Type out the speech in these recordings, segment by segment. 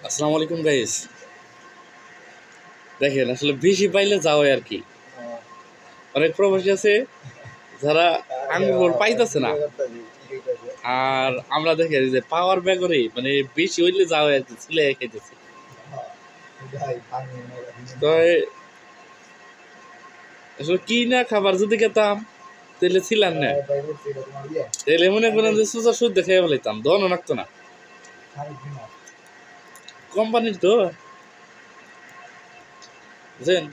আসসালামু আলাইকুম গাইস। দেখেন আসলে বেশি পাইলে যাও আর কি। অনেক প্রবাসী আছে যারা আঙ্গুর ফল পাইতেছে না, আর আমরা দেখি যে পাওয়ার ব্যাগরে মানে বেশি হইলে যাও আর কি, ছিলে খাইতেছে। তো আসলে কি না খাবার যদি খেতাম তাহলে ছিলাম না, তাহলে মনে করেন যে সুজা শুদ্ধ খেয়ে ফেলাইতাম, দনও লাগতো না। কোম্পানির তো বুঝছেন।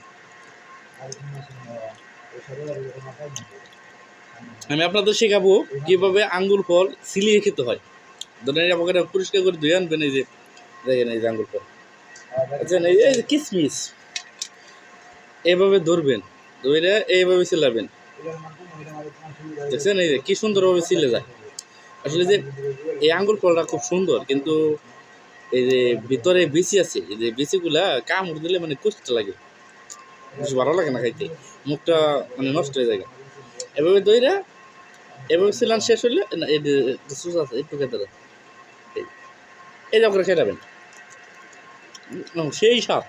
আমি আপনাদের শেখাবো কিভাবে আঙ্গুর ফল সিলিয়ে খেতে হয়। ধরেন আমাকে পরিষ্কার করে ধুয়ে আনবেন, এই যে দেখেন এই যে আঙ্গুর ফল, আচ্ছা এই যে কিসমিস এইভাবে ধরবেন, ধরে এইভাবে সিলাবেন। দেখছেন এই যে কি সুন্দরভাবে সিলে যায়। আসলে যে এই আঙ্গুর ফলটা খুব সুন্দর, কিন্তু এই যে ভিতরে বিচি আছে, এই যে বিচিগুলা কামড় দিলে মানে কষ্ট লাগে, বেশি ভালো লাগে না খাইতে, মুখটা মানে নষ্ট হয়ে যায়। এভাবে দইরা এভাবে সিলান শেষ হইলে এই যে সুস আছে একটু খেতে দেন, এই যে করে খেয়ে যাবেন, সেই স্বাদ।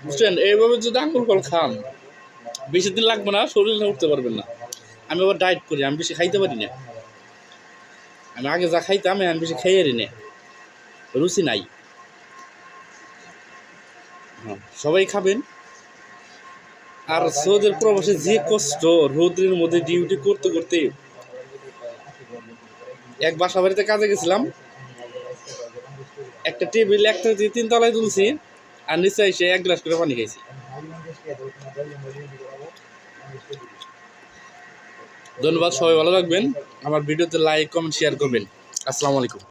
বুঝছেন, এইভাবে যদি আঙ্গুর ফল খান বেশি দিন লাগবে না, শরীরে উঠতে পারবেন না। আমি আবার ডায়েট করি, আমি বেশি খাইতে পারি না। আমি আগে যা খাইতাম আমি বেশি খাইয়ে না, রুচি নাই। হ্যাঁ, সবাই খাবেন। আর সৌদের প্রবাসে যে কষ্ট, রোদ্রের মধ্যে ডিউটি করতে করতে। এক বাসা বাড়িতে কাজে গেছিলাম, একটা টেবিল একটা দিয়ে 3 তলায় তুলছি, আর নিচে এসে 1 গ্লাস করে পানি খাইছি। ধন্যবাদ, সবাই ভালো থাকবেন। আমার ভিডিওতে লাইক কমেন্ট শেয়ার করবেন। আসসালামু আলাইকুম।